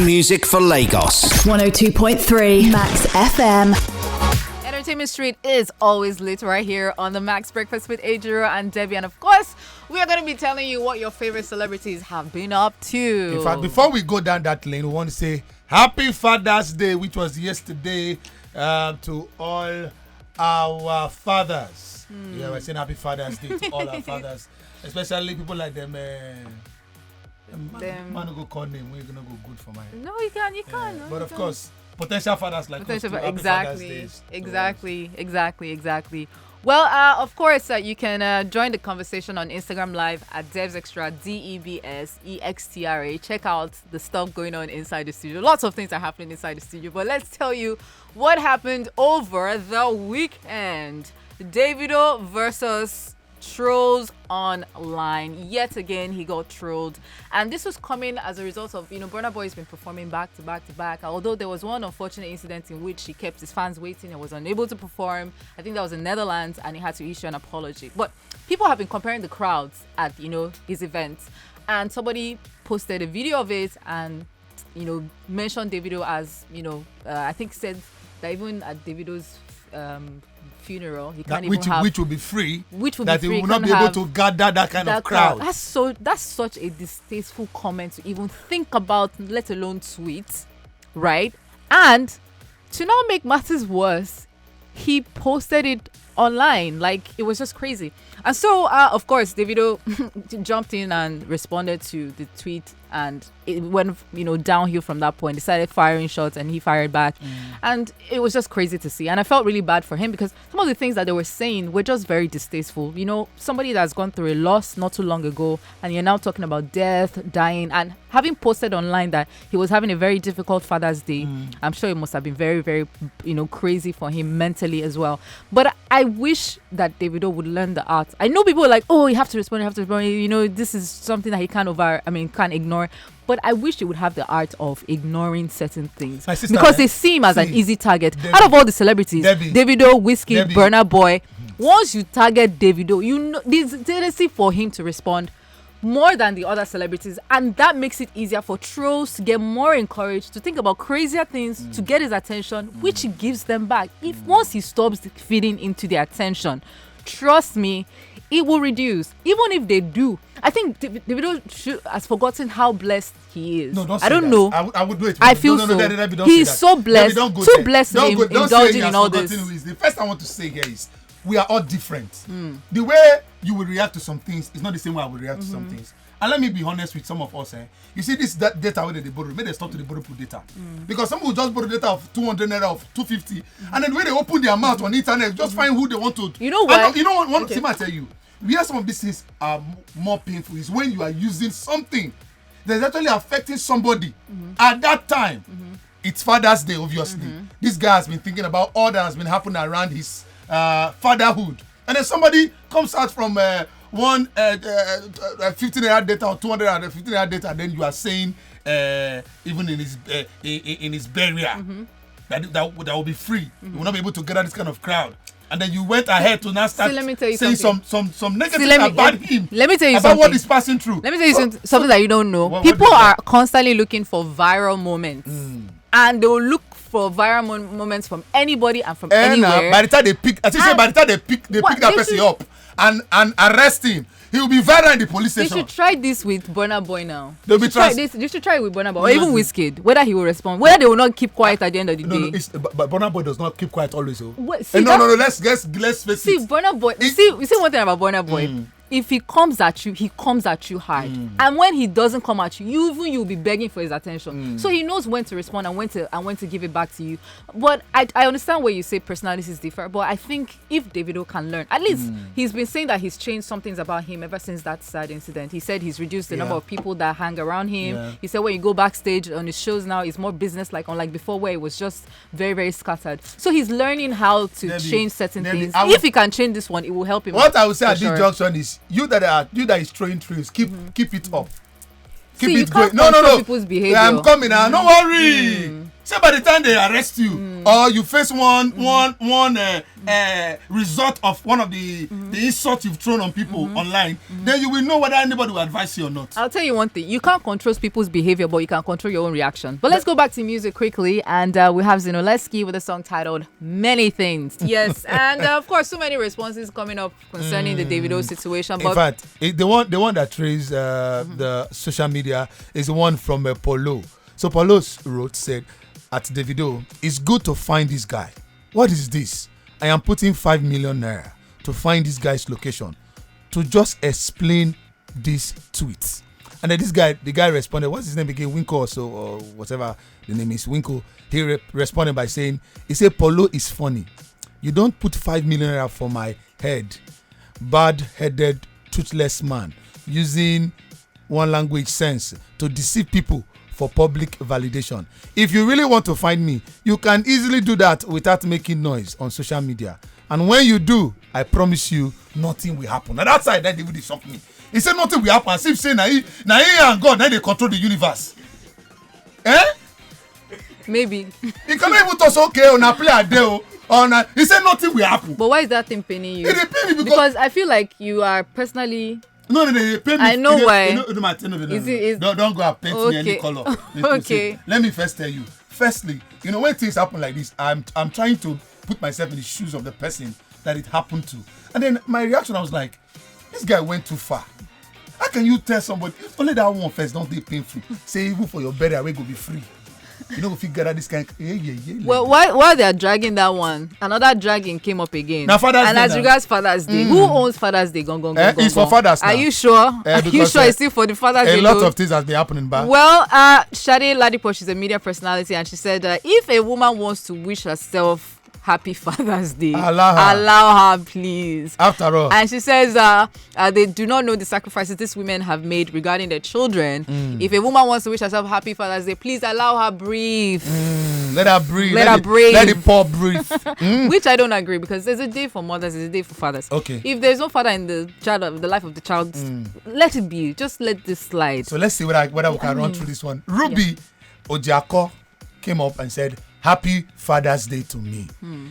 music for Lagos. 102.3 Max FM. Entertainment Street is always lit right here on the Max Breakfast with Adria and Debbie. And of course, we are going to be telling you what your favorite celebrities have been up to. In fact, before we go down that lane, we want to say Happy Father's Day, which was yesterday, to all our fathers. Yeah, we're saying Happy Father's Day to all our fathers, especially people like them. Man, go call name. We're gonna go good for mine. No, you can. No, but of course, potential fathers like us. Exactly. Well, of course, you can join the conversation on Instagram Live at DebsExtra, DEBSEXTRA. Check out the stuff going on inside the studio. Lots of things are happening inside the studio, but let's tell you what happened over the weekend. Davido versus trolls online. Yet again, he got trolled, and this was coming as a result of, Burna Boy has been performing back to back. Although there was one unfortunate incident in which he kept his fans waiting and was unable to perform. I think that was in Netherlands, and he had to issue an apology. But people have been comparing the crowds at his events, and somebody posted a video of it and mentioned Davido as I think said that even at Davido's funeral, he can't even have, which will be free. Which will that be free. He will not be able to gather that kind of crowd. That's such a distasteful comment to even think about, let alone tweet, right? And to not make matters worse, he posted it online. Like, it was just crazy. And so, of course, Davido jumped in and responded to the tweet, and it went, downhill from that point. He started firing shots, and he fired back. And it was just crazy to see. And I felt really bad for him because some of the things that they were saying were just very distasteful. Somebody that's gone through a loss not too long ago, and you're now talking about death, dying, and having posted online that he was having a very difficult Father's Day. I'm sure it must have been very, very, crazy for him mentally as well. But I wish that Davido would learn the art. I know people are like, oh, you have to respond. This is something that he can't ignore. But I wish he would have the art of ignoring certain things, because they see him as an easy target. Debbie, out of all the celebrities, Davido, Whiskey, Burna Boy, once you target Davido, there's a tendency for him to respond more than the other celebrities, and that makes it easier for trolls to get more encouraged to think about crazier things to get his attention, which he gives them back. If once he stops feeding into their attention, trust me, it will reduce. Even if they do, I think Davido has forgotten how blessed he is. No, don't say I don't that. know. I would do it. I feel so. He's so blessed. Too blessed in indulging in all this. The first I want to say here is we are all different. The way you will react to some things is not the same way I will react to some things. And let me be honest with some of us. You see this data where they borrow, maybe they stop to the borrow data. Because some will just borrow data of 200 naira, of 250, and then when they open their mouth on internet, just find who they want to. You know what? One thing I tell you, where some of these things are more painful is when you are using something that's actually affecting somebody at that time. It's Father's Day, obviously. This guy has been thinking about all that has been happening around his fatherhood, and then somebody comes out from 15 naira data or 215 naira data, and then you are saying even in his burial that will be free. You will not be able to gather this kind of crowd. And then you went ahead to now start saying some negative about him. Let me tell you about something. what he's passing through. Let me tell you something that you don't know. People are constantly looking for viral moments, and they will look for viral moments from anybody and from anywhere. By the time they pick, pick that person up and arrest him, he will be viral in the police station. They should try this with Burna Boy now. They should try it with Burna Boy, or even Wizkid. Whether he will respond, whether they will not keep quiet at the end of the day. But Burna Boy does not keep quiet always. No. Let's face it. See, Burna Boy. See one thing about Burna Boy. If he comes at you, he comes at you hard. And when he doesn't come at you, you'll be begging for his attention. So he knows when to respond and when to give it back to you. But I understand where you say personalities differ, but I think if Davido can learn, at least he's been saying that he's changed some things about him ever since that sad incident. He said he's reduced the number of people that hang around him. Yeah. He said when you go backstage on his shows now, it's more business-like, unlike before where it was just very, very scattered. So he's learning how to change certain things. If he can change this one, it will help him. What I would say at this junction is you that is throwing trails, keep it up. Keep it going. No. People's behavior. I'm coming now. Don't worry. Say by the time they arrest you, or you face one result of one of the insults you've thrown on people online, then you will know whether anybody will advise you or not. I'll tell you one thing. You can't control people's behavior, but you can control your own reaction. But let's go back to music quickly. And we have Zinoleski with a song titled Many Things. Yes. And of course, so many responses coming up concerning the Davido situation. But in fact, the one that trails the social media is the one from Polo. So Polo said, at Davido, it's good to find this guy. What is this? I am putting 5 million naira to find this guy's location to just explain this tweet. And then the guy responded, what's his name again? Winkle or whatever the name is, Winkle. He responded by saying, he said, Polo is funny. You don't put 5 million naira for my head. Bad-headed, toothless man using one language sense to deceive people for public validation. If you really want to find me, you can easily do that without making noise on social media. And when you do, I promise you, nothing will happen. Now that side, that David shocked me. He said nothing will happen. As if saying, now he and God, now they control the universe. maybe. He cannot even talk, okay, on a play a day. He said nothing will happen. But why is that thing paining you? It pain me because I feel like you are personally... No, they pay me. I know why. No. Don't go and paint me any color. Okay. Let me first tell you. Firstly, when things happen like this, I'm trying to put myself in the shoes of the person that it happened to. And then my reaction, I was like, this guy went too far. How can you tell somebody, only that one first, don't be painful. Say even for your burial, we go be free. If you get this kind of, well, while they are dragging that one, another dragging came up again. Now Father's and Day as regards Father's Day, who owns Father's Day? It's for fathers now. Are you sure? Are you sure it's still for the Father's Day? A lot of things has been happening back. Well, Shade Ladipo, she's a media personality, and she said if a woman wants to wish herself Happy Father's Day, allow her, please. After all. And she says they do not know the sacrifices these women have made regarding their children. If a woman wants to wish herself Happy Father's Day, please allow her breathe. Let her breathe. Let her breathe. Let the poor breathe. Which I don't agree, because there's a day for mothers, there's a day for fathers. Okay. If there's no father in the life of the child, let it be. Just let this slide. So let's see whether we can run through this one. Ruby Ojiako came up and said, Happy Father's Day to me.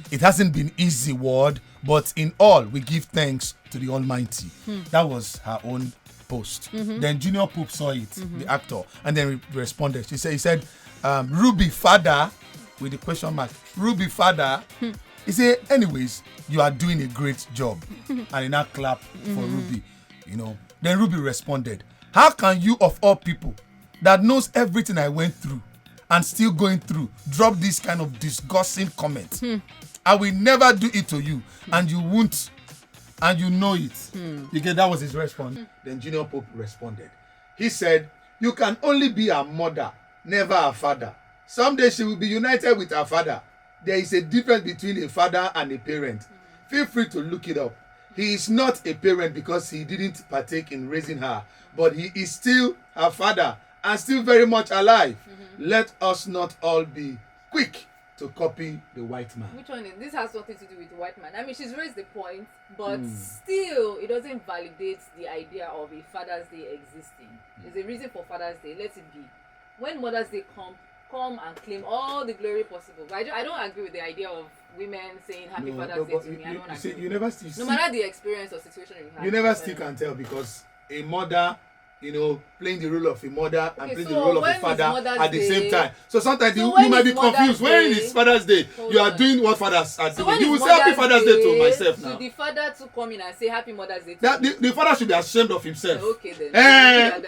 It hasn't been easy word, but in all, we give thanks to the Almighty. That was her own post. Then Junior Pope saw it, the actor, and then responded. He said, Ruby Father, with the question mark, Ruby Father. He said, anyways, you are doing a great job. And he now clap for Ruby. Then Ruby responded, how can you of all people that knows everything I went through and still going through, drop this kind of disgusting comment? I will never do it to you, and you won't, and you know it. Again, that was his response. Then Junior Pope responded. He said, you can only be a mother, never a father. Someday she will be united with her father. There is a difference between a father and a parent. Feel free to look it up. He is not a parent because he didn't partake in raising her, but he is still her father and still very much alive. Let us not all be quick to copy the white man. Which one is this? Has nothing to do with the white man. I mean, she's raised the point, but still, it doesn't validate the idea of a Father's Day existing. There's a reason for Father's Day. Let it be. When Mother's Day come and claim all the glory possible. But I don't agree with the idea of women saying Happy Father's Day to me. I don't agree. You never no matter the experience or situation you have. You never still can tell, because a mother, playing the role of a mother and playing the role of a father at the same time. So sometimes you might be confused. When is Father's Day? You are doing what fathers are doing. You will say Happy Father's Day to myself now. So the father to come in and say Happy Mother's Day the father should be ashamed of himself. Okay then.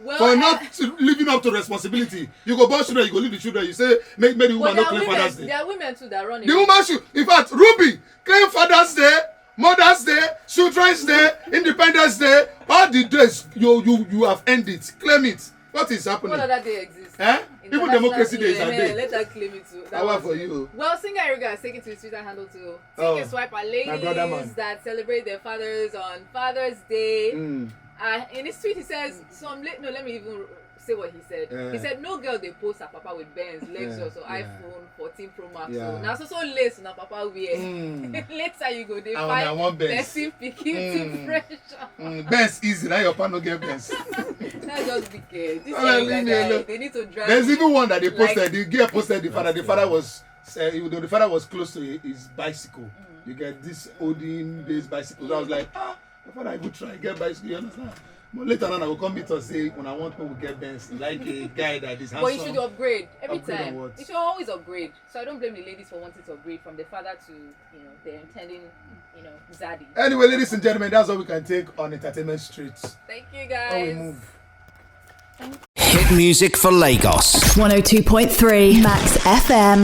For not living up to responsibility. You go born children, you go leave the children. You say, make the woman not claim Father's Day. There are women too that run away. The woman should, in fact, Ruby, claim Father's Day, Mother's Day, Children's Day, Independence Day, all the days you have ended. Claim it. What is happening? What other day exists? Even Democracy Day is a day. Let her claim it too. How for you? Well, Singer Erica has taken to his Twitter handle to take a swipe at ladies that celebrate their fathers on Father's Day. In his tweet, he says, let me even say what he said. He said, no girl they post her papa with Benz, Lexus, or iPhone 14 Pro Max. So now so lace na papa wear. Later you go, they find person picking pressure. Benz easy, now your papa no get Benz. That's just wicked. This guy, they need to drive. There's even one that they posted. The girl posted the father. The father was even though the father was close to his bicycle, you get this olden days bicycles. I was like, the father would try get bicycle. You understand? But later on, I will come meet us say when I want people to get Benz, like a guy that is handsome. But you should upgrade every Upgrade on time. what? You should always upgrade. So I don't blame the ladies for wanting to upgrade from the father to they're intending zaddy. Anyway, ladies and gentlemen, that's all we can take on Entertainment Streets. Thank you guys. How we move. Hit music for Lagos. 102.3 Max FM.